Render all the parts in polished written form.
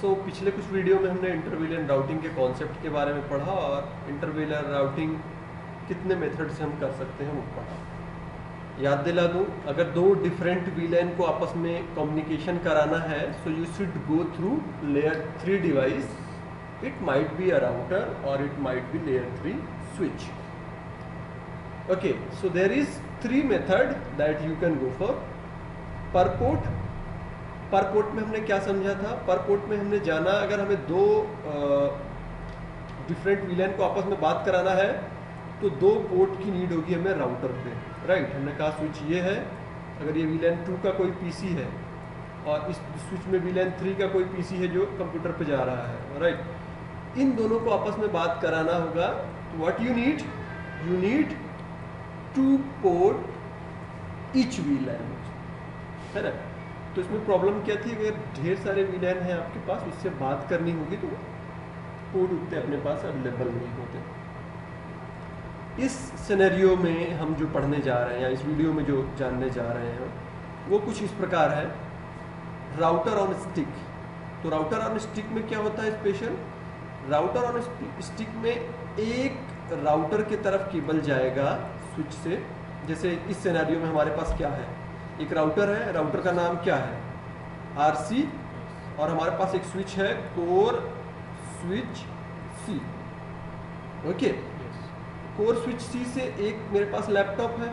पिछले कुछ वीडियो में हमने इंटरवीलियन राउटिंग के कॉन्सेप्ट के बारे में पढ़ा और इंटरवीलियन राउटिंग कितने मेथड से हम कर सकते हैं वो पढ़ा। याद दिला दूं, अगर दो डिफरेंट वीलैन को आपस में कम्युनिकेशन कराना है so you should go through layer 3 device. It might be a router और it might be layer 3 switch. Okay, so there is 3 method that you can go for. Per port, per port में हमने क्या समझा था? पर port में हमने जाना अगर हमें दो डिफरेंट वीलैन को आपस में बात कराना है तो 2 पोर्ट की नीड होगी हमें राउटर पे, राइट। हमने कहा स्विच ये है, अगर ये वीलैन 2 का कोई पीसी है और इस स्विच में वीलैन 3 का कोई पीसी है जो कंप्यूटर पे जा रहा है, राइट। इन दोनों को आपस में बात कराना होगा तो what you need 2 port each वीलैन, है ना। तो इसमें प्रॉब्लम क्या थी? अगर ढेर सारे वीलैन हैं आपके पास, उससे बात करनी होगी तो पोर्ट उतने अपने पास अवेलेबल नहीं होते। इस सिनेरियो में हम जो पढ़ने जा रहे हैं या इस वीडियो में जो जानने जा रहे हैं वो कुछ इस प्रकार है। Router on stick. तो राउटर ऑन स्टिक में क्या होता है स्पेशल? राउटर ऑन स्टिक में एक राउटर की तरफ केबल जाएगा स्विच से। जैसे इस सिनेरियो में हमारे पास क्या है, एक राउटर है, राउटर का नाम क्या है? RC, और हमारे पास एक स्विच है core switch C। Okay, core switch C से एक मेरे पास लैपटॉप है,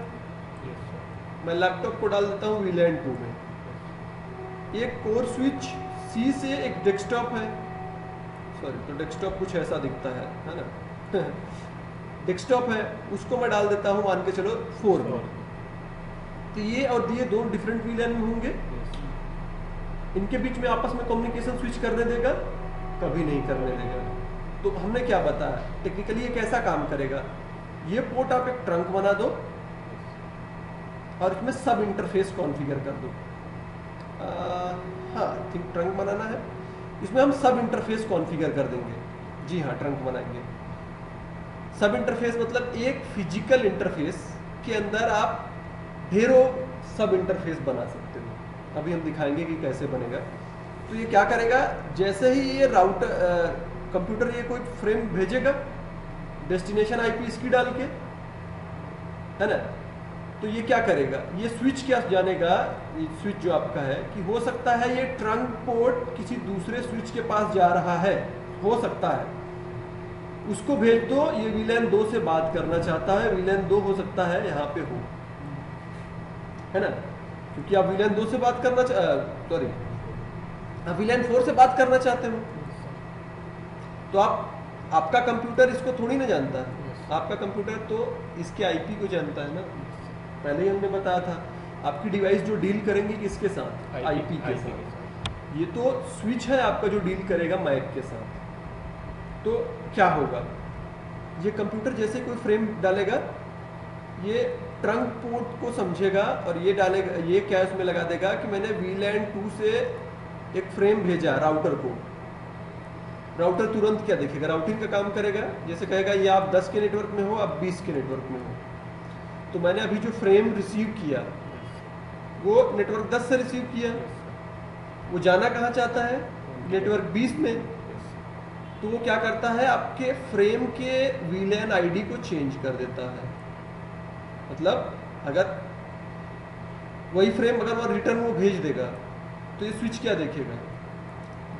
मैं लैपटॉप को डाल देता हूँ वीलैन 2 में। एक कोर स्विच C से एक डेस्कटॉप है, सॉरी तो डेस्कटॉप कुछ ऐसा दिखता है ना डेस्कटॉप है, उसको मैं डाल देता हूँ मान के चलो 4 में। तो ये और ये 2 डिफरेंट वीलैन में होंगे। इनके बीच में आपस में कम्युनिकेशन स्विच करने देगा? कभी नहीं करने देगा। तो हमने क्या बताया टेक्निकली ये कैसा काम करेगा? ये पोर्ट आप एक ट्रंक बना दो और इसमें सब इंटरफेस कॉन्फ़िगर कर दो। हाँ, आई थिंक ट्रंक बनाना है, इसमें हम सब इंटरफेस कॉन्फ़िगर कर देंगे। जी हाँ, ट्रंक बनाएंगे। सब इंटरफेस मतलब एक फिजिकल इंटरफेस के अंदर आप ढेरों सब इंटरफेस बना सकते हो। अभी हम दिखाएंगे कि कैसे बनेगा। तो ये क्या करेगा, जैसे ही ये राउटर कंप्यूटर ये कोई फ्रेम भेजेगा डेस्टिनेशन IP इसकी डाल के, है ना, तो ये क्या करेगा, ये स्विच क्या जानेगा, ये स्विच जो आपका है कि हो सकता है ये ट्रंक पोर्ट किसी दूसरे स्विच के पास जा रहा है, हो सकता है, उसको भेज दो, ये वीलैन 2 से बात करना चाहता है। वीलैन 2 हो सकता है यहाँ पे हो, है ना, क्योंकि आप वीलैन 2 से बात करना सॉरी आप वीलैन 4 से बात करना चाहते हो। तो आपका कंप्यूटर इसको थोड़ी ना जानता है, आपका कंप्यूटर तो इसके IP को जानता है ना। पहले ही हमने बताया था, आपकी डिवाइस जो डील करेंगी किसके साथ? IP के साथ। ये तो स्विच है आपका जो डील करेगा मैक के साथ। तो क्या होगा, ये कंप्यूटर जैसे कोई फ्रेम डालेगा, ये ट्रंक पोर्ट को समझेगा और ये डालेगा, ये क्या इसमें लगा देगा कि मैंने वीलैन 2 से एक फ्रेम भेजा राउटर को। राउटर तुरंत क्या देखेगा, राउटिंग का काम करेगा। जैसे कहेगा ये आप 10 के नेटवर्क में हो, आप 20 के नेटवर्क में हो, तो मैंने अभी जो फ्रेम रिसीव किया वो नेटवर्क 10 से रिसीव किया, वो जाना कहाँ चाहता है? नेटवर्क 20 में। तो वो क्या करता है, आपके फ्रेम के वीलैन ID को चेंज कर देता है। मतलब अगर वही फ्रेम अगर वो रिटर्न वो भेज देगा तो ये स्विच क्या देखेगा,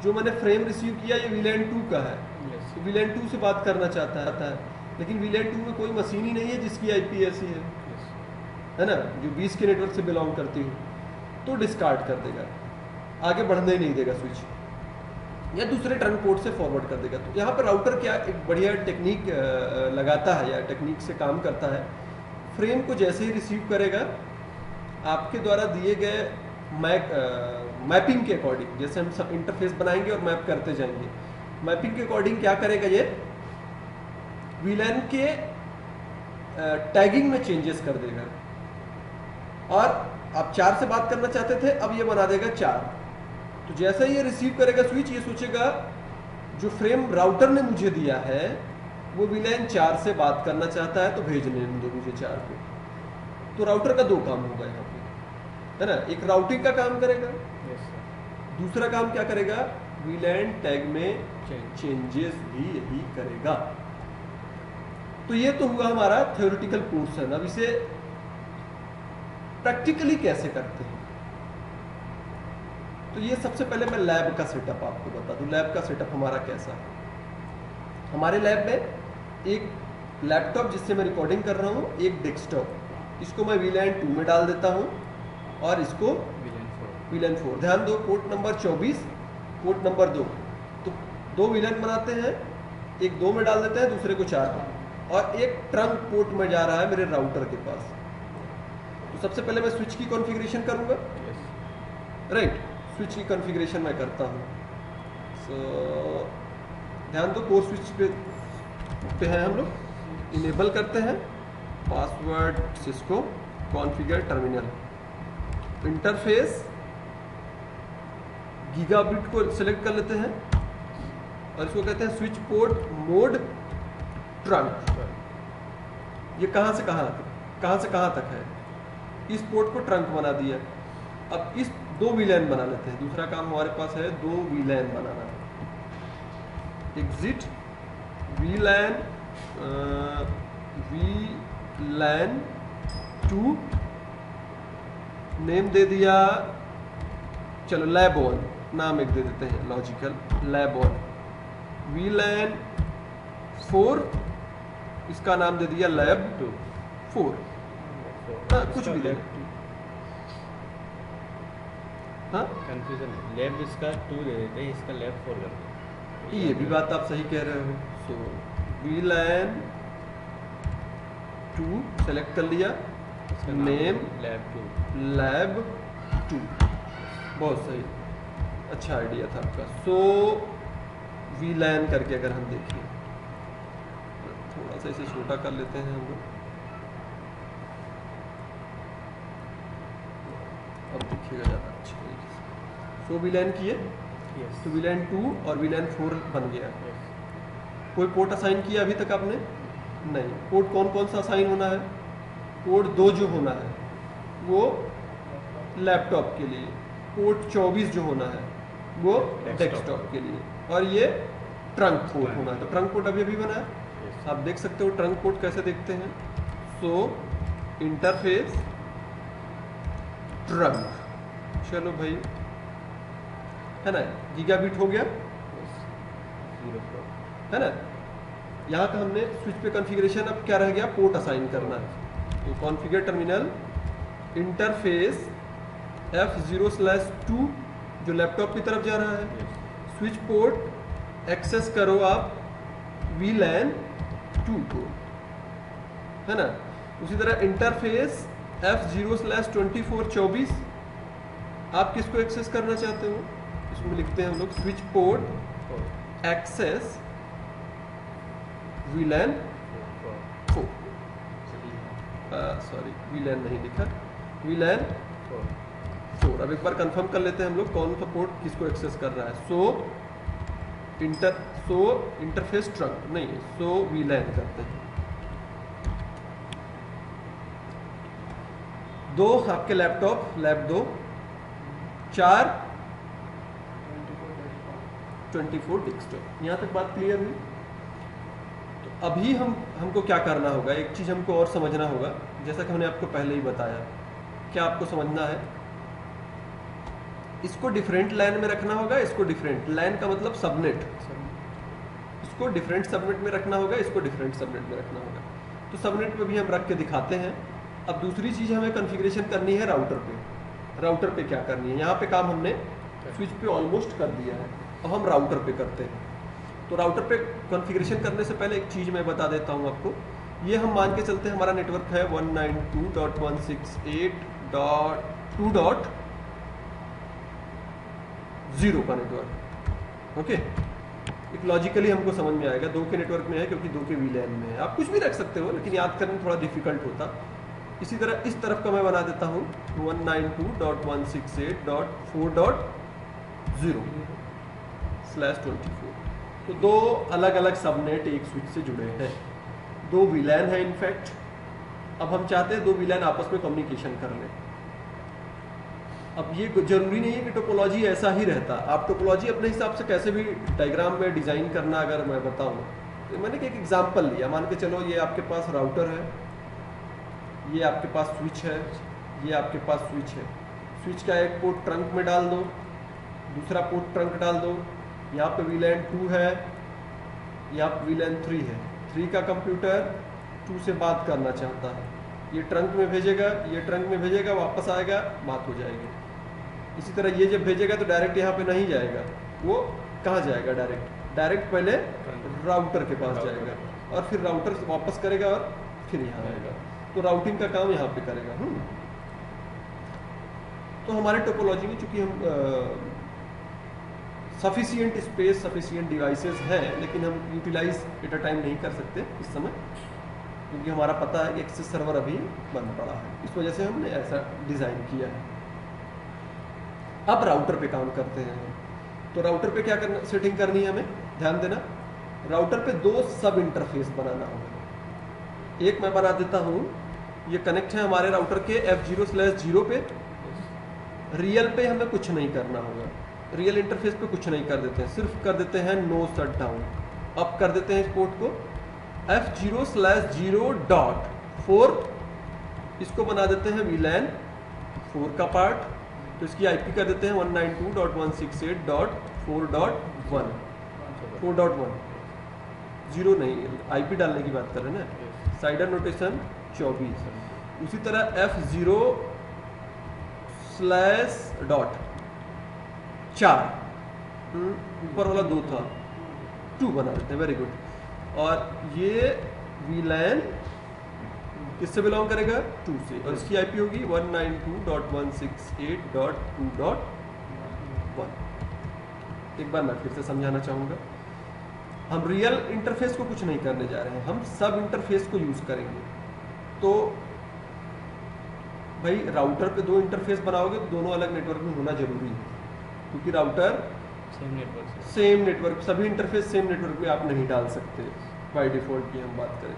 जो मैंने फ्रेम रिसीव किया ये वीलैन 2 का है, तो वीलैन 2 से बात करना चाहता है, लेकिन वीलैन 2 में कोई मशीन ही नहीं है जिसकी IP ऐसी है ना, जो 20 के नेटवर्क से बिलोंग करती हो, तो डिस्कार्ड कर देगा, आगे बढ़ने ही नहीं देगा स्विच, या दूसरे ट्रंक पोर्ट से फॉरवर्ड कर देगा। तो यहाँ पर राउटर क्या एक बढ़िया टेक्निक लगाता है या टेक्निक से काम करता है। फ्रेम को जैसे ही रिसीव करेगा, आपके द्वारा दिए गए मैपिंग के अकॉर्डिंग, जैसे हम सब इंटरफेस बनाएंगे और मैप करते जाएंगे, मैपिंग के अकॉर्डिंग क्या करेगा, ये वीलैन के टैगिंग में चेंजेस कर देगा। और आप 4 से बात करना चाहते थे, अब ये बना देगा 4। तो जैसे ही ये रिसीव करेगा स्विच, ये सोचेगा जो फ्रेम राउटर ने मुझे दिया है वो वीलैन 4 से बात करना चाहता है, तो भेजने दो मुझे 4 को। तो राउटर का 2 काम होगा यहाँ पे, है ना। एक राउटिंग का काम करेगा, दूसरा काम क्या करेगा, वीलैन टैग में चेंजेस भी यही करेगा। तो ये तो हुआ हमारा थ्योरेटिकल पोर्शन। अब इसे प्रैक्टिकली कैसे करते हैं, तो ये सबसे पहले मैं लैब का सेटअप आपको बता दूं। लैब का सेटअप हमारा कैसा है। हमारे लैब में एक लैपटॉप जिससे मैं रिकॉर्डिंग कर रहा हूँ, एक डेस्कटॉप, इसको मैं VLAN 2 में डाल देता हूँ और इसको VLAN 4। ध्यान दो, पोर्ट नंबर 24, पोर्ट नंबर 2, तो 2 VLAN बनाते हैं, एक 2 में डाल देते हैं, दूसरे को 4 में, और एक ट्रंक पोर्ट में जा रहा है मेरे राउटर के पास। तो सबसे पहले मैं स्विच की कॉन्फ़िगरेशन करूंगा, राइट। स्विच की कॉन्फ़िगरेशन मैं करता हूँ। सो ध्यान दो, कोर स्विच पे हैं हम लोग। इनेबल करते हैं password Cisco configure terminal. Interface gigabit को सिलेक्ट कर लेते हैं और इसको कहते हैं स्विच पोर्ट मोड ट्रंक। ये कहाँ से कहाँ तक है। इस पोर्ट को ट्रंक बना दिया। अब इस 2 VLAN बना लेते हैं। दूसरा काम हमारे पास है 2 VLAN बनाना। एग्जिट VLAN 2 नेम दे दिया, चलो लैब 1 नाम एक दे देते हैं, लॉजिकल लैब 1। VLAN 4 इसका नाम दे दिया लैब 4। हाँ, कुछ भी दे। हाँ, कंफ्यूजन है। लैब इसका 2 दे देते हैं, इसका लैब 4 कर देते हैं। ये भी बात आप सही कह रहे हो। सो VLAN 2 सेलेक्ट कर लिया, नेम लैब 2। बहुत सही, अच्छा आइडिया था आपका। सो VLAN करके अगर हम देखें, थोड़ा सा इसे छोटा कर लेते हैं हम लोग। अब देखिएगा ज़्यादा अच्छा तरीके से। सो VLAN किए, तो VLAN 2 और VLAN 4 बन गया। कोई पोर्ट असाइन किया अभी तक आपने? नहीं। पोर्ट कौन कौन सा असाइन होना है? पोर्ट 2 जो होना है वो लैपटॉप के लिए, पोर्ट 24 जो होना है वो डेस्कटॉप के लिए, और ये ट्रंक पोर्ट होना है। तो ट्रंक पोर्ट अभी बना है। आप देख सकते हो ट्रंक पोर्ट कैसे देखते हैं। सो इंटरफेस ट्रंक, चलो भाई, है ना, गीगाबिट हो गया, है ना। यहाँ का हमने स्विच पे कॉन्फ़िगरेशन, अब क्या रह गया, पोर्ट असाइन करना है। तो कॉन्फ़िगर टर्मिनल इंटरफेस F0/2 जो लैपटॉप की तरफ जा रहा है, स्विच पोर्ट एक्सेस करो आप VLAN 2 को, है ना। उसी तरह इंटरफेस F0/24 आप किसको एक्सेस करना चाहते हो, इसमें लिखते हैं हम लोग switch port access VLAN 4। Sorry, VLAN नहीं लिखा, VLAN 4। अब एक बार कंफर्म कर लेते हैं हम लोग कौन सा पोर्ट किसको एक्सेस कर रहा है। सो इंटरफेस ट्रंक नहीं, सो VLAN करते हैं। 2 आपके लैपटॉप लैब 2, 4 24 डेस्कटॉप। यहाँ तक बात क्लियर हुई। तो अभी हमको क्या करना होगा, एक चीज़ हमको और समझना होगा, जैसा कि हमने आपको पहले ही बताया। क्या आपको समझना है, इसको डिफरेंट लाइन में रखना होगा, इसको डिफरेंट लाइन का मतलब सबनेट, इसको डिफरेंट सबनेट में रखना होगा, इसको डिफरेंट सबनेट में रखना होगा। तो सबनेट पे भी हम रख के दिखाते हैं। अब दूसरी चीज़ हमें कॉन्फ़िगरेशन करनी है राउटर पे। राउटर पे क्या करनी है, यहाँ पे काम हमने स्विच पे ऑलमोस्ट कर दिया है, अब हम राउटर पे करते हैं। तो राउटर पे कॉन्फ़िगरेशन करने से पहले एक चीज़ मैं बता देता हूँ आपको। ये हम मान के चलते हैं हमारा नेटवर्क है 192.168.2.0 का नेटवर्क, ओके। एक लॉजिकली हमको समझ में आएगा, 2 के नेटवर्क में है क्योंकि 2 के VLAN में है। आप कुछ भी रख सकते हो, लेकिन याद करने में थोड़ा डिफिकल्ट होता। इसी तरह इस तरफ का मैं बना देता हूँ 192.168.4.0/24। तो 2 अलग अलग सबनेट एक स्विच से जुड़े हैं, 2 VLAN है इनफैक्ट। अब हम चाहते हैं 2 VLAN आपस में कम्युनिकेशन कर लें। अब ये जरूरी नहीं है कि टोपोलॉजी ऐसा ही रहता, आप टोपोलॉजी अपने हिसाब से कैसे भी डायग्राम में डिज़ाइन करना अगर मैं बताऊँ तो मैंने एक एग्जांपल लिया, मान के चलो ये आपके पास राउटर है, ये आपके पास स्विच है, ये आपके पास स्विच है। स्विच का एक पोर्ट ट्रंक में डाल दो, दूसरा पोर्ट ट्रंक डाल दो, यहाँ पे VLAN 2 है, यहाँ पे VLAN 3 है। 3 का कंप्यूटर 2 से बात करना चाहता है, ये ट्रंक में भेजेगा, ये ट्रंक में भेजेगा, वापस आएगा, बात हो जाएगी। इसी तरह ये जब भेजेगा तो डायरेक्ट यहाँ पे नहीं जाएगा, वो कहाँ जाएगा, डायरेक्ट पहले राउटर के पास जाएगा और फिर राउटर वापस करेगा और फिर यहाँ आएगा, तो राउटिंग का काम यहाँ पे करेगा। तो हमारे टोपोलॉजी में चूंकि हम सफिशिएंट स्पेस, सफिशिएंट डिवाइसेस हैं, लेकिन हम यूटिलाइज एट अ टाइम नहीं कर सकते इस समय, क्योंकि हमारा पता है कि एक्सेस सर्वर अभी बंद पड़ा है, इस वजह से हमने ऐसा डिज़ाइन किया है। अब राउटर पे काम करते हैं। तो राउटर पे क्या करना, सेटिंग करनी है हमें, ध्यान देना। राउटर पे 2 सब इंटरफेस बनाना होगा। एक मैं बना देता हूँ, ये कनेक्ट है हमारे राउटर के F0/0 पे। रियल पे हमें कुछ नहीं करना होगा, रियल इंटरफेस पे कुछ नहीं कर देते हैं, सिर्फ कर देते हैं नो शट डाउन। अब कर देते हैं इस पोर्ट को F0/0.4, इसको बना देते हैं VLAN 4 का पार्ट, तो इसकी IP कर देते हैं 192.168.4.1 4.1 0 नहीं, IP डालने की बात कर रहे हैं ना, साइडर नोटेशन 24। उसी तरह F0/4 ऊपर वाला 2 था, 2 बना देते हैं, वेरी गुड। और ये VLAN किससे बिलोंग करेगा, 2 से, और इसकी IP होगी 192.168.2.1। एक बार मैं फिर से समझाना चाहूँगा, हम रियल इंटरफेस को कुछ नहीं करने जा रहे हैं, हम सब इंटरफेस को यूज़ करेंगे। तो भाई राउटर पे 2 इंटरफेस बनाओगे तो दोनों अलग नेटवर्क में होना जरूरी है, क्योंकि राउटर सेम नेटवर्क, सभी इंटरफेस सेम नेटवर्क पे आप नहीं डाल सकते बाय डिफॉल्ट की हम बात करें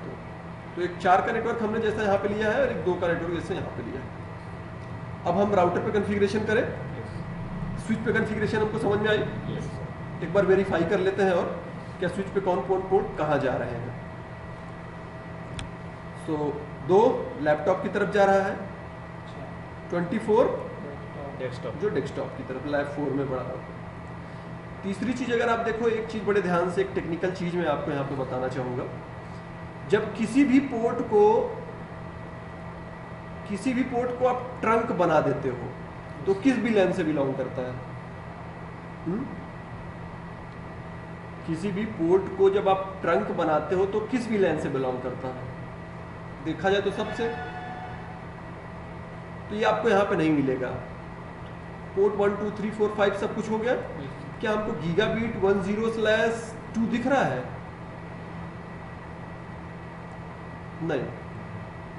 तो एक 4 का नेटवर्क हमने जैसा यहाँ पे लिया है और एक 2 का नेटवर्क जैसे यहाँ पे लिया है। अब हम राउटर पे कॉन्फ़िगरेशन करें, स्विच पे कॉन्फ़िगरेशन हमको समझ में आई, एक बार वेरीफाई कर लेते हैं और क्या स्विच पे कौन पोर्ट कहाँ जा रहे हैं। सो 2 लैपटॉप की तरफ जा रहा है, 24 डेस्कटॉप जो डेस्कटॉप की तरफ लैब 4 में पड़ा है। तीसरी चीज़ अगर आप देखो, एक चीज़ बड़े ध्यान से, एक टेक्निकल चीज़ मैं आपको यहाँ पे बताना चाहूँगा, जब किसी भी पोर्ट को आप ट्रंक बना देते हो तो किस VLAN से बिलोंग करता है? किसी भी पोर्ट को जब आप ट्रंक बनाते हो तो किस VLAN से बिलोंग करता है? देखा जाए तो सबसे, तो ये आपको यहाँ पे नहीं मिलेगा। पोर्ट 1 2 3 4 5 सब कुछ हो गया। क्या हमको गीगाबीट 10/2 दिख रहा है? नहीं,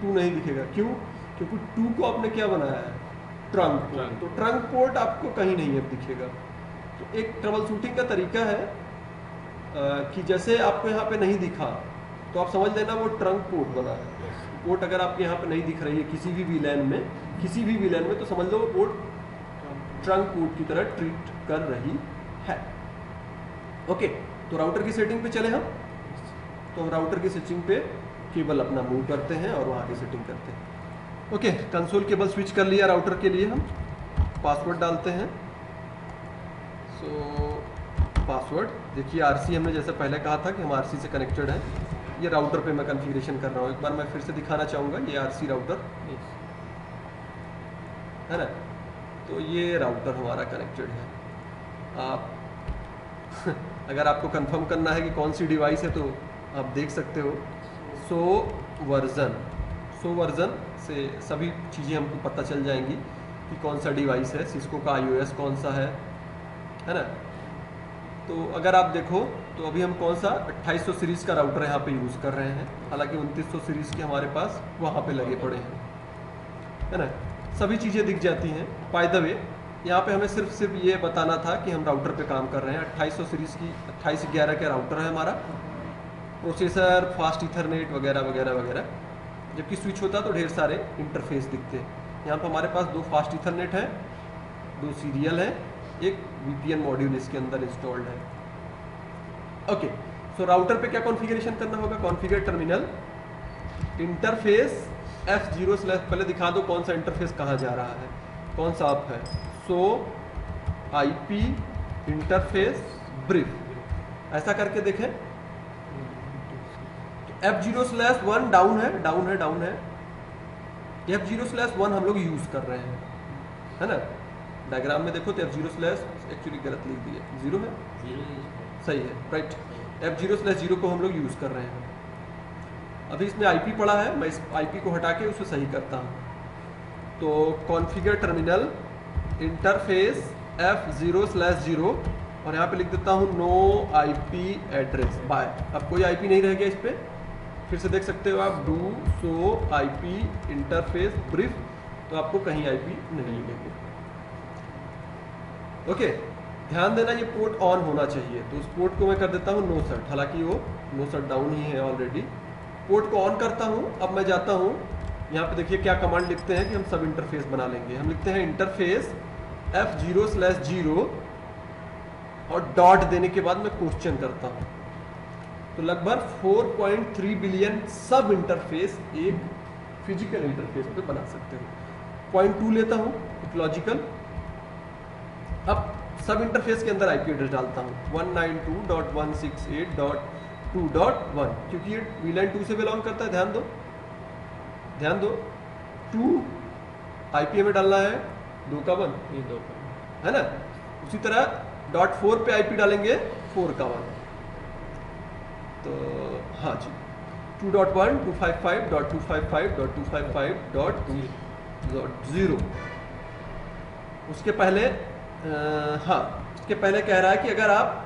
2 नहीं दिखेगा। क्यों? क्योंकि 2 को आपने क्या बनाया है, ट्रंक पोर्ट, तो ट्रंक पोर्ट आपको कहीं नहीं अब दिखेगा। तो एक ट्रबल शूटिंग का तरीका है कि जैसे आपको यहाँ पे नहीं दिखा तो आप समझ लेना वो ट्रंक पोर्ट बना है। पोर्ट अगर आपके यहाँ पे नहीं दिख रही है किसी भी VLAN में, तो समझ लो वो पोर्ट ट्रंक पोर्ट की तरह ट्रीट कर रही है। ओके, तो राउटर की सेटिंग पे चले हम। तो हम राउटर की सेटिंग पे केबल अपना मूव करते हैं और वहाँ की सेटिंग करते हैं। ओके, कंसोल केबल स्विच कर लिया राउटर के लिए, हम पासवर्ड डालते हैं। सो पासवर्ड देखिए, RC हमने जैसे पहले कहा था कि हम RC से कनेक्टेड है। ये राउटर पे मैं कॉन्फ़िगरेशन कर रहा हूँ, एक बार मैं फिर से दिखाना चाहूँगा। ये RC राउटर है ना, तो ये राउटर हमारा कनेक्टेड है। आप अगर आपको कंफर्म करना है कि कौन सी डिवाइस है तो आप देख सकते हो। सो वर्जन से सभी चीज़ें हमको पता चल जाएंगी कि कौन सा डिवाइस है, सिस्को का iOS कौन सा है ना। तो अगर आप देखो तो अभी हम कौन सा 2800 सीरीज़ का राउटर यहाँ पे यूज़ कर रहे हैं, हालांकि 2900 सीरीज़ के हमारे पास वहाँ पे लगे पड़े हैं, है ना। सभी चीज़ें दिख जाती हैं। बाय द वे, यहाँ पे हमें सिर्फ ये बताना था कि हम राउटर पे काम कर रहे हैं। 2800 सीरीज़ की 2811 का राउटर है हमारा, प्रोसेसर, फास्ट ईथरनेट वगैरह वगैरह वगैरह। जबकि स्विच होता तो ढेर सारे इंटरफेस दिखते। यहाँ पर हमारे पास 2 फास्ट ईथरनेट है 2 सीरियल है, एक VPN मॉड्यूल इसके अंदर इंस्टॉल्ड है। ओके, सो राउटर पे क्या कॉन्फ़िगरेशन करना होगा? Configure terminal interface F0 slash, पहले दिखा दो कौन सा इंटरफेस कहाँ जा रहा है, कौन सा अप है। सो IP इंटरफेस ब्रीफ, ऐसा करके देखें। F0/1 डाउन है, डाउन है, डाउन है। F0/1 हम लोग यूज कर रहे हैं, है ना। डायग्राम में देखो तो F0/ एक्चुअली गलत लिख दिया, 0 है, सही है, राइट। F0/0 को हम लोग यूज कर रहे हैं। अभी इसमें IP पड़ा है, मैं इस IP को हटा के उसे सही करता हूँ। तो कॉन्फ़िगर टर्मिनल इंटरफेस F0/0 और यहाँ पे लिख देता हूँ नो IP एड्रेस बाय। अब कोई IP नहीं रह गया इस पर, फिर से देख सकते हो आप, do so IP interface brief, तो आपको कहीं IP नहीं मिलेगी। ओके, ध्यान देना ये पोर्ट ऑन होना चाहिए, तो उस पोर्ट को मैं कर देता हूँ नो सेट, हालांकि वो नो सेट डाउन ही है ऑलरेडी। पोर्ट को ऑन करता हूँ। अब मैं जाता हूँ, यहाँ पे देखिए क्या कमांड लिखते हैं कि हम सब इंटरफेस बना लेंगे। हम लिखते हैं इंटरफेस F0/0 और डॉट देने के बाद मैं क्वेश्चन करता हूँ। तो लगभग 4.3 बिलियन सब इंटरफेस एक फिजिकल इंटरफेस पे बना सकते हो। पॉइंट 2 लेता हूँ, एक लॉजिकल। अब सब इंटरफेस के अंदर IP एड्रेस डालता हूँ 192.168.2.1, क्योंकि ये VLAN 2 से बिलोंग करता है। ध्यान दो, ध्यान दो, 2 IP में डालना है, 2 का 1, ये 2 है ना। उसी तरह .4 पे IP डालेंगे 4 का 1। तो हाँ जी, 2.1 255.255.255.0। उसके पहले हाँ, उसके पहले कह रहा है कि अगर आप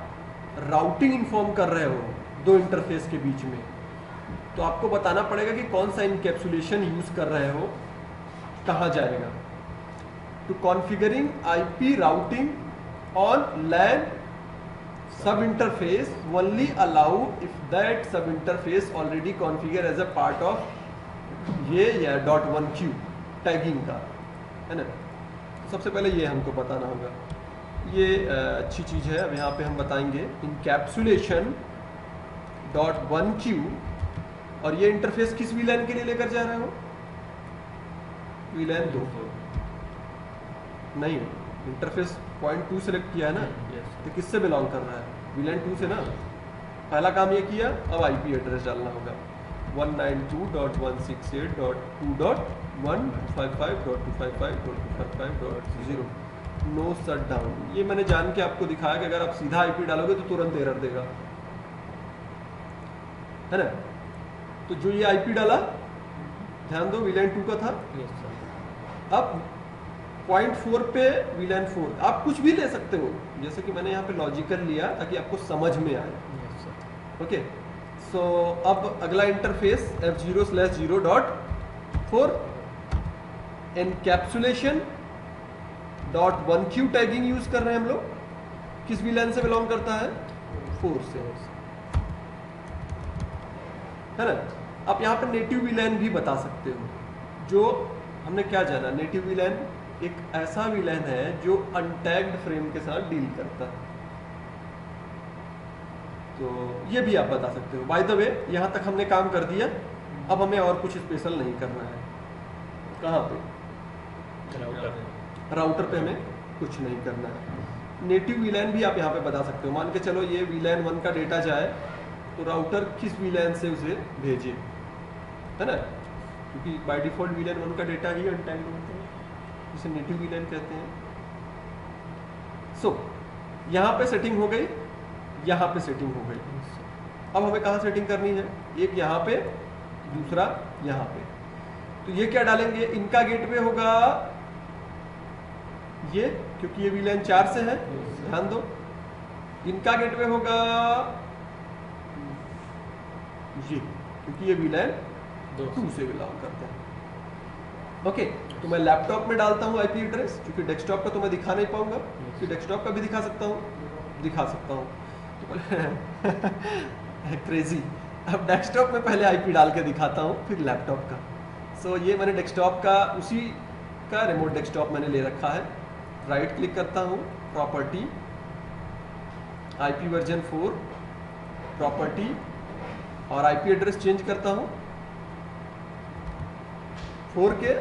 राउटिंग इन्फॉर्म कर रहे हो 2 इंटरफेस के बीच में, तो आपको बताना पड़ेगा कि कौन सा इनकैप्सुलेशन यूज कर रहे हो, कहाँ जाएगा। To configuring IP routing on LAN sub interface only allow if that sub interface already configure as a part of ये या .1q टैगिंग का, है ना। सबसे पहले ये हमको बताना होगा, ये अच्छी चीज़ है। अब यहाँ पे हम बताएंगे इनकैप्सुलेशन .1q, और ये इंटरफेस किस VLAN के लिए लेकर जा रहे हो? VLAN 2 नहीं, इंटरफेस पॉइंट 2 सेलेक्ट किया है ना, तो किससे बिलोंग कर रहा है? VLAN 2 से ना। पहला काम ये किया, अब IP एड्रेस डालना होगा 192.168.2.155.255.255.0। नो शट डाउन, ये मैंने जान के आपको दिखाया कि अगर आप सीधा IP डालोगे तो तुरंत एरर देगा, है ना। तो जो ये IP डाला, ध्यान दो, VLAN 2 का था। अब पॉइंट 4 पे VLAN 4, आप कुछ भी ले सकते हो, जैसे कि मैंने यहाँ पे लॉजिकल लिया ताकि आपको समझ में आए। ओके, सो अब अगला interface F0/0.4 encapsulation .1q tagging use कर रहे हैं हम लोग। किस VLAN से बिलोंग करता है? 4 से, है ना। आप यहाँ पे नेटिव VLAN भी बता सकते हो। जो हमने क्या जाना, नेटिव VLAN एक ऐसा VLAN है जो अनटैग्ड फ्रेम के साथ डील करता है, तो ये भी आप बता सकते हो। बाय द वे, यहाँ तक हमने काम कर दिया, अब हमें और कुछ स्पेशल नहीं करना है। कहाँ पे? राउटर पे हमें कुछ नहीं करना है। नेटिव VLAN भी आप यहाँ पे बता सकते हो। मान के चलो ये VLAN 1 का डेटा जाए, तो राउटर किस VLAN से उसे भेजे, है ना, क्योंकि बाय डिफॉल्ट VLAN 1 का डेटा ही अनटैग्ड होता है, जिसे नेटिव VLAN कहते हैं। सो यहाँ पे सेटिंग हो गई, यहाँ पे सेटिंग हो गई। अब हमें कहाँ सेटिंग करनी है? एक यहाँ पे, दूसरा यहाँ पे। तो ये क्या डालेंगे? इनका गेटवे होगा ये, क्योंकि ये VLAN 4 से है, ध्यान दो। इनका गेटवे होगा ये, क्योंकि ये VLAN 2 से बिलोंग करता है। ओके, तो मैं लैपटॉप में डालता हूँ IP एड्रेस, क्योंकि डेस्कटॉप का तो मैं दिखा नहीं पाऊंगा, क्योंकि डेस्कटॉप का भी दिखा सकता हूँ, तो क्रेजी। अब डेस्कटॉप में पहले IP डाल के दिखाता हूँ, फिर लैपटॉप का। सो ये मैंने डेस्कटॉप का, उसी का रिमोट डेस्कटॉप मैंने ले रखा है, राइट क्लिक करता हूँ, प्रॉपर्टी, IP वर्जन 4, प्रॉपर्टी, और IP एड्रेस चेंज करता हूँ 4 का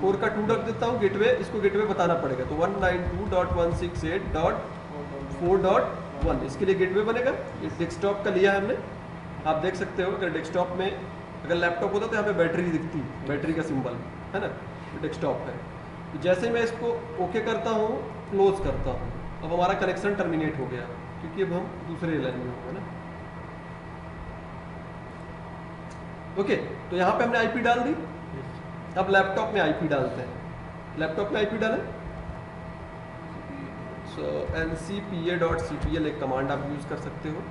2 रख देता हूँ, गेटवे, इसको गेटवे बताना पड़ेगा, तो 192.168.4.1 इसके लिए गेटवे बनेगा। ये डेस्कटॉप का लिया है हमने, आप देख सकते हो। अगर डेस्कटॉप में अगर लैपटॉप होता तो यहाँ पे बैटरी दिखती, बैटरी का सिंबल है ना, तो डेस्कटॉप है। तो जैसे मैं इसको ओके करता हूँ, क्लोज करता हूँ, अब हमारा कनेक्शन टर्मिनेट हो गया, क्योंकि अब हम दूसरे लाइन में होंगे ना। ओके, तो यहाँ पे हमने IP डाल दी। अब लैपटॉप में IP डालते हैं। लैपटॉप में IP डालें, सो ncpa.cpl एक कमांड आप यूज़ कर सकते हो।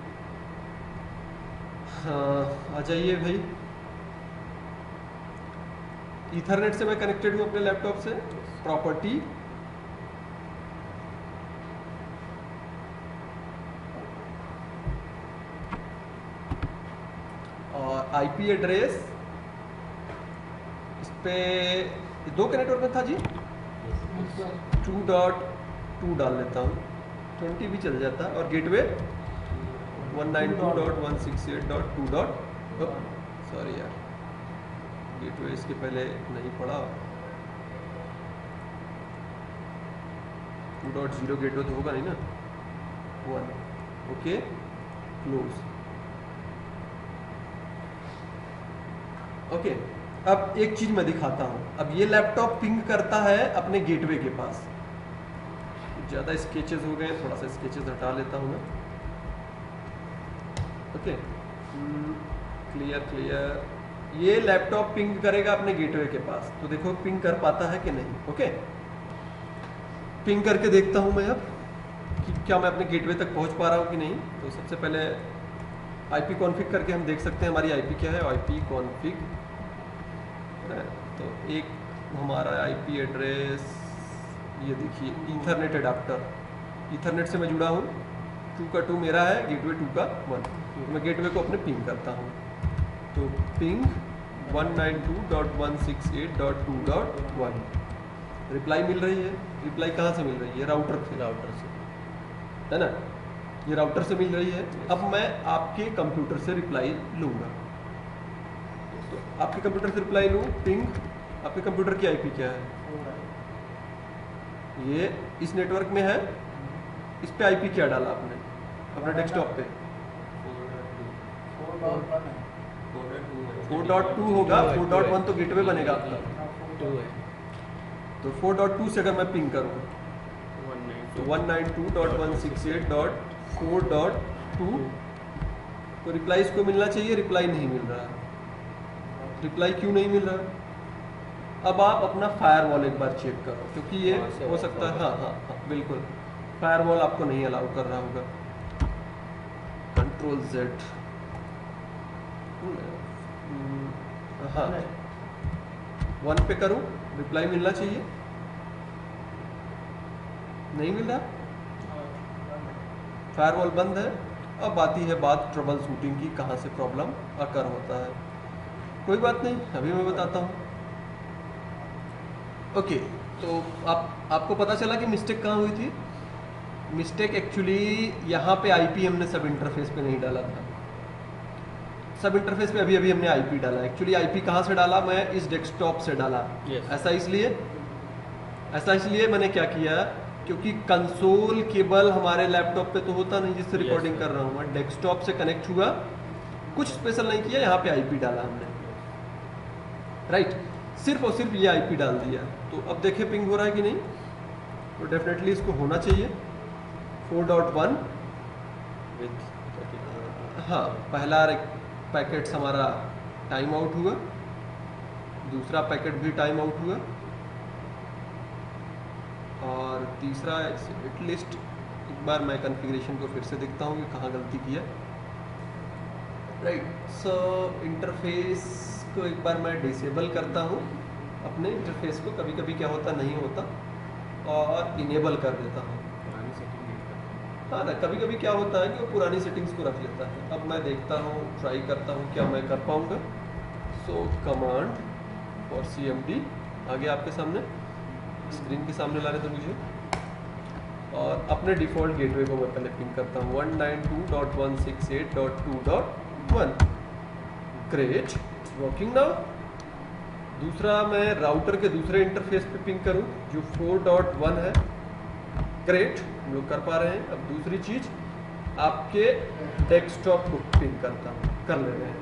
हाँ, आ जाइए भाई। ईथरनेट से मैं कनेक्टेड हूँ अपने लैपटॉप से, प्रॉपर्टी, और IP एड्रेस, इस पे 2 का नेटवर्क में था जी, 2.2 डाल लेता हूँ, 20 भी चल जाता, और गेटवे 192.168.2. सॉरी यार, गेटवे इसके पहले नहीं पड़ा, 2.0 गेटवे तो होगा नहीं ना, 1, ओके, क्लोज। ओके, अब एक चीज मैं दिखाता हूं। अब ये लैपटॉप पिंग करता है अपने गेटवे के पास। ज्यादा स्केचेस हो गए, थोड़ा सा स्केचेस हटा लेता हूं मैं। Okay, clear. ये लैपटॉप पिंग करेगा अपने गेटवे के पास, तो देखो पिंग कर पाता है कि नहीं। ओके, पिंग करके देखता हूं मैं अब कि क्या मैं अपने गेटवे तक पहुंच पा रहा हूं कि नहीं। तो सबसे पहले IP कॉन्फ़िग करके हम देख सकते हैं हमारी IP क्या है। IP कॉन्फ़िग, तो एक हमारा IP एड्रेस, ये देखिए, ईथरनेट एडाप्टर, ईथरनेट से मैं जुड़ा हूँ, 2 का 2 मेरा है, गेटवे 2 का 1। मैं गेटवे को अपने पिंग करता हूँ, तो पिंग 192.168.2.1, रिप्लाई मिल रही है। रिप्लाई कहाँ से मिल रही है? राउटर से है ना, ये राउटर से मिल रही है। अब मैं आपके कंप्यूटर से रिप्लाई लूँगा, तो आपके कंप्यूटर से रिप्लाई लूँ, पिंग, आपके कंप्यूटर की IP क्या है? ये इस नेटवर्क में है, इस पे IP क्या डाला आपने अपने डेस्कटॉप पे? 4.2 होगा, 4.1 तो गेटवे बनेगा आपका, 2 है, तो 4.2 से अगर मैं पिंग करूँ तो 192.168.4.2, तो रिप्लाई इसको मिलना चाहिए, रिप्लाई नहीं मिल रहा। रिप्लाई क्यों नहीं मिल रहा? अब आप अपना फायरवॉल एक बार चेक करो, क्योंकि ये हो सकता है, हाँ, बिल्कुल, फायरवॉल आपको नहीं अलाउ कर रहा होगा। Ctrl Z, हाँ, 1 पे करूँ, रिप्लाई मिलना चाहिए, नहीं मिल रहा, फायरवॉल बंद है। अब आती है बात ट्रबल शूटिंग की, कहाँ से प्रॉब्लम अकर होता है। कोई बात नहीं, अभी मैं बताता हूँ। ओके, तो आपको पता चला कि मिस्टेक कहाँ हुई थी। मिस्टेक एक्चुअली यहाँ पे IP हमने सब इंटरफेस पे नहीं डाला था। सब इंटरफेस पे अभी हमने IP डाला। एक्चुअली IP कहाँ से डाला? मैं इस डेस्कटॉप से डाला। Yes. ऐसा इसलिए मैंने क्या किया, क्योंकि कंसोल केबल हमारे लैपटॉप पे तो होता नहीं जिससे रिकॉर्डिंग कर रहा हूँ मैं। डेस्कटॉप से कनेक्ट हुआ, कुछ स्पेशल नहीं किया, यहाँ पे IP डाला हमने, राइट, सिर्फ और सिर्फ ये IP डाल दिया। तो अब देखें पिंग हो रहा है कि नहीं, तो डेफिनेटली इसको होना चाहिए 4.1। हाँ, पहला पैकेट हमारा टाइम आउट हुआ, दूसरा पैकेट भी टाइम आउट हुआ, और तीसरा एटलीस्ट एक बार मैं कॉन्फ़िगरेशन को फिर से देखता हूँ कि कहाँ गलती किया। राइट, सो इंटरफेस को एक बार मैं डिसेबल करता हूँ, अपने इंटरफेस को, कभी कभी क्या होता नहीं होता, और इनेबल कर देता हूँ। हाँ ना, कभी कभी क्या होता है कि वो पुरानी सेटिंग्स को रख लेता है। अब मैं देखता हूँ, ट्राई करता हूँ क्या मैं कर पाऊँगा। सो कमांड फॉर CMD आ गया आपके सामने, स्क्रीन के सामने ला रहे थे मुझे। और अपने डिफ़ॉल्ट गेटवे को मैं पहले पिंग करता हूँ 192.168.2.1। Great, working now. दूसरा मैं राउटर के दूसरे इंटरफेस पे पिंग करूँ जो 4.1 है। ग्रेट, हम लोग कर पा रहे हैं। अब दूसरी चीज़ आपके डेस्कटॉप को पिंग कर ले रहे हैं।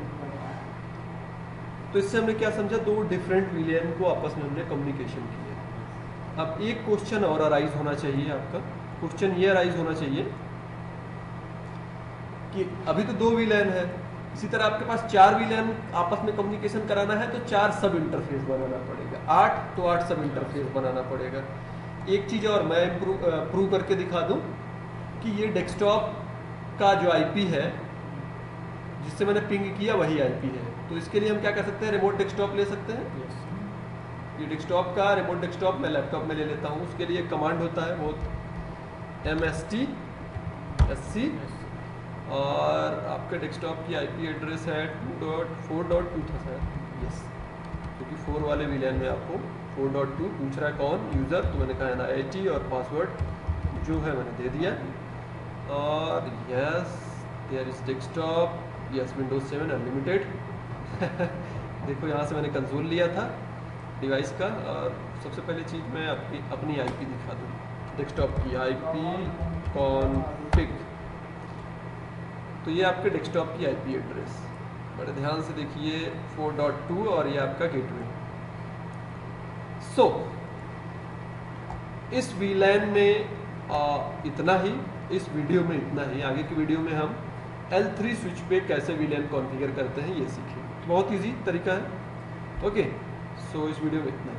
तो इससे हमने क्या समझा, दो डिफरेंट विलियन को आपस में हमने कम्युनिकेशन किया। अब एक क्वेश्चन और अराइज होना चाहिए आपका। क्वेश्चन ये अराइज होना चाहिए कि अभी तो 2 विलेन है, इसी तरह आपके पास 4 विलेन आपस में कम्युनिकेशन कराना है तो 4 सब इंटरफेस बनाना पड़ेगा। 8 तो 8 सब इंटरफेस बनाना पड़ेगा। एक चीज़ और मैं प्रूव करके दिखा दूं कि ये डेस्कटॉप का जो आईपी है जिससे मैंने पिंग किया वही आईपी है। तो इसके लिए हम क्या कर सकते हैं, रिमोट डेस्कटॉप ले सकते हैं। ये डेस्कटॉप का रिमोट डेस्कटॉप मैं लैपटॉप में ले लेता हूँ। उसके लिए कमांड होता है वो mst और आपके डेस्कटॉप की आईपी एड्रेस है 2.4.2 था सर। यस, क्योंकि 4 वाले विलियन में आपको 4.2 पूछ रहा है कौन यूज़र, तो मैंने कहा NIIT और पासवर्ड जो है मैंने दे दिया। और yes there is desktop, yes Windows 7 unlimited. देखो यहाँ से मैंने कंसोल लिया था डिवाइस का। और सबसे पहली चीज़ मैं अपनी आईपी दिखा दूँ, डेस्कटॉप की आईपी कॉन्फ़िग। तो ये आपके डेस्कटॉप की आईपी एड्रेस, बड़े ध्यान से देखिए 4.2 और ये आपका गेटवे। सो इस वीलैन में इतना ही, इस वीडियो में इतना ही। आगे की वीडियो में हम L3 स्विच पे कैसे वीलैन कॉन्फ़िगर करते हैं ये सीखेंगे। बहुत इजी तरीका है। ओके, सो इस वीडियो में इतना ही।